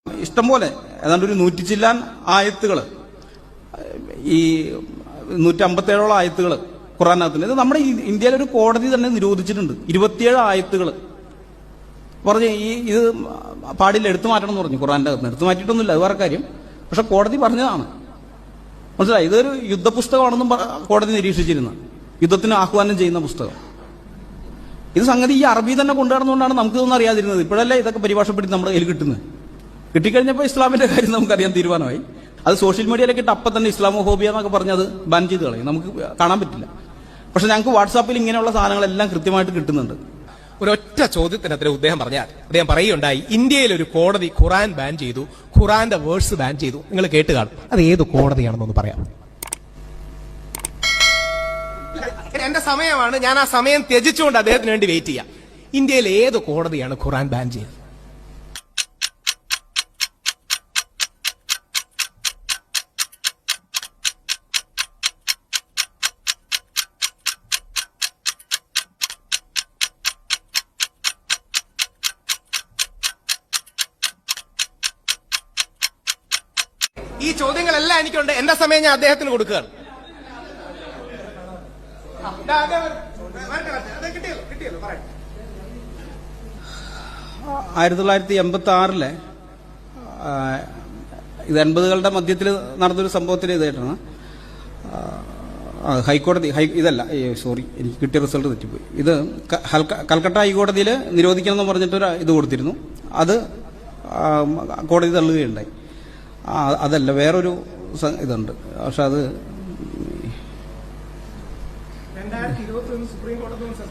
ഇഷ്ടംപോലെ ഏതാണ്ട് ഒരു 100 ചില്ലാൻ ആയത്തുകൾ, ഈ 157ഓളം ആയത്തുകൾ ഖുർആനകത്തുണ്ട്. ഇത് നമ്മുടെ ഇന്ത്യയിലെ ഒരു കോടതി തന്നെ നിരോധിച്ചിട്ടുണ്ട്. 27 ആയത്തുകൾ പറഞ്ഞ് ഇത് പാടില്ല, എടുത്തു മാറ്റണം എന്ന് പറഞ്ഞു. ഖുർആന്റെ അകത്ത് എടുത്തു മാറ്റിയിട്ടൊന്നുമില്ല, അത് വേറെ കാര്യം. പക്ഷെ കോടതി പറഞ്ഞതാണ്, മനസ്സിലായി. ഇതൊരു യുദ്ധപുസ്തകമാണെന്നും കോടതി നിരീക്ഷിച്ചിരുന്നു, യുദ്ധത്തിന് ആഹ്വാനം ചെയ്യുന്ന പുസ്തകം. ഇത് സംഗതി ഈ അറബി തന്നെ കൊണ്ടുവരുന്നതുകൊണ്ടാണ് നമുക്കിതൊന്നും അറിയാതിരുന്നത്. ഇപ്പോഴല്ലേ ഇതൊക്കെ പരിഭാഷപ്പെടുത്തി നമ്മുടെ കയ്യിൽ കിട്ടുന്നത്. കിട്ടിക്കഴിഞ്ഞപ്പോൾ ഇസ്ലാമിന്റെ കാര്യം നമുക്കറിയാൻ തീരുമാനമായി. അത് സോഷ്യൽ മീഡിയയിലേക്ക് ഇട്ട് അപ്പം തന്നെ ഇസ്ലാമോഫോബിയ എന്നൊക്കെ പറഞ്ഞത് ബാൻ ചെയ്ത് കളയും, നമുക്ക് കാണാൻ പറ്റില്ല. പക്ഷെ ഞങ്ങൾക്ക് വാട്സാപ്പിൽ ഇങ്ങനെയുള്ള സാധനങ്ങളെല്ലാം കൃത്യമായിട്ട് കിട്ടുന്നുണ്ട്. ഒരൊറ്റ ചോദ്യത്തിന് അദ്ദേഹം പറയുകയുണ്ടായി, ഇന്ത്യയിൽ ഒരു കോടതി ഖുറാൻ ബാൻ ചെയ്തു, ഖുറാന്റെ വേഴ്സ് ബാൻ ചെയ്തു. നിങ്ങൾ കേട്ട് കാണും. അത് ഏത് കോടതിയാണെന്നൊന്ന് പറയാം. എന്റെ സമയമാണ്, ഞാൻ ആ സമയം ത്യജിച്ചുകൊണ്ട് അദ്ദേഹത്തിന് വേണ്ടി വെയിറ്റ് ചെയ്യാം. ഇന്ത്യയിൽ ഏത് കോടതിയാണ് ഖുറാൻ ബാൻ ചെയ്തത്? ഈ ചോദ്യങ്ങളെല്ലാം എനിക്കുണ്ട്. എന്റെ സമയം ഞാൻ അദ്ദേഹത്തിന് കൊടുക്കുകയാണ്. 1986 ഇത് 80കളുടെ മധ്യത്തിൽ നടന്നൊരു സംഭവത്തിൽ ഇതായിട്ടാണ് ഹൈക്കോടതി എനിക്ക് കിട്ടിയ റിസൾട്ട് തെറ്റിപ്പോയി. ഇത് കൽക്കട്ട ഹൈക്കോടതിയിൽ നിരോധിക്കണം എന്ന് പറഞ്ഞിട്ടൊരു ഇത് കൊടുത്തിരുന്നു. അത് കോടതി തള്ളുകയുണ്ടായി. അതല്ല, വേറൊരു ഇതുണ്ട്. പക്ഷെ അത്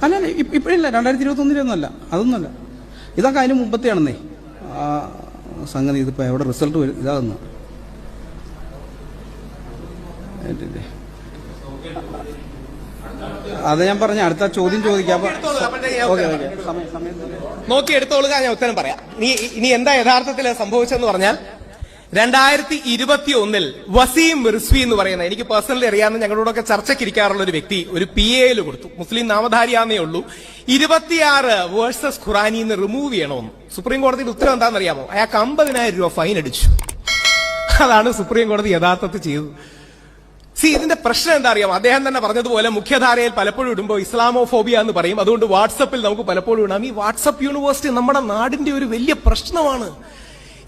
അല്ല, ഇപ്പോഴില്ല, 2021 അതൊന്നുമല്ല. ഇതൊക്കെ അതിന് മുമ്പത്തെയാണെന്നേ സംഗതി. ഇതിപ്പോ എവിടെ റിസൾട്ട് വരും ഇതാകുന്നു. അത് ഞാൻ പറഞ്ഞ അടുത്ത ചോദ്യം ചോദിക്കാം. നോക്കി എടുത്തോളുക, ഞാൻ ഉത്തരം പറയാം. ഇനി എന്താ യഥാർത്ഥത്തിൽ സംഭവിച്ചെന്ന് പറഞ്ഞാൽ, 2021 വസീം റിസ്വി എന്ന് പറയുന്ന, എനിക്ക് പേഴ്സണലി അറിയാവുന്ന, ഞങ്ങളോടൊക്കെ ചർച്ചയ്ക്കിരിക്കാറുള്ള ഒരു വ്യക്തി ഒരു PA കൊടുത്തു. മുസ്ലിം നാമധാരിയാന്നേ ഉള്ളൂ. 26 വേഴ്സസ് ഖുറാനിന്ന് റിമൂവ് ചെയ്യണമെന്ന്. സുപ്രീം കോടതിയുടെ ഉത്തരവ് എന്താണെന്ന് അറിയാമോ? അയാൾക്ക് 50,000 രൂപ ഫൈൻ അടിച്ചു. അതാണ് സുപ്രീം കോടതി യഥാർത്ഥത്തിൽ ചെയ്തത്. ഇതിന്റെ പ്രശ്നം എന്താ അറിയാമോ? അദ്ദേഹം തന്നെ പറഞ്ഞതുപോലെ മുഖ്യധാരയിൽ പലപ്പോഴും ഇടുമ്പോൾ ഇസ്ലാമോഫോബിയ എന്ന് പറയും. അതുകൊണ്ട് വാട്സപ്പിൽ നമുക്ക് പലപ്പോഴും ഇടാം. ഈ വാട്സപ്പ് യൂണിവേഴ്സിറ്റി നമ്മുടെ നാടിന്റെ ഒരു വലിയ പ്രശ്നമാണ്.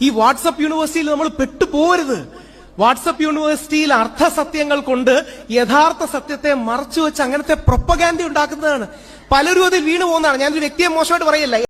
ഈ വാട്സപ്പ് യൂണിവേഴ്സിറ്റിയിൽ നമ്മൾ പെട്ടുപോകരുത്. വാട്സപ്പ് യൂണിവേഴ്സിറ്റിയിൽ അർത്ഥസത്യങ്ങൾ കൊണ്ട് യഥാർത്ഥ സത്യത്തെ മറച്ചു വെച്ച് അങ്ങനത്തെ പ്രൊപ്പഗാൻഡ ഉണ്ടാക്കുന്നതാണ്. പലരും അതിൽ വീണു പോകുന്നതാണ്. ഞാനൊരു വ്യക്തിയെ മോശമായിട്ട് പറയല്ല.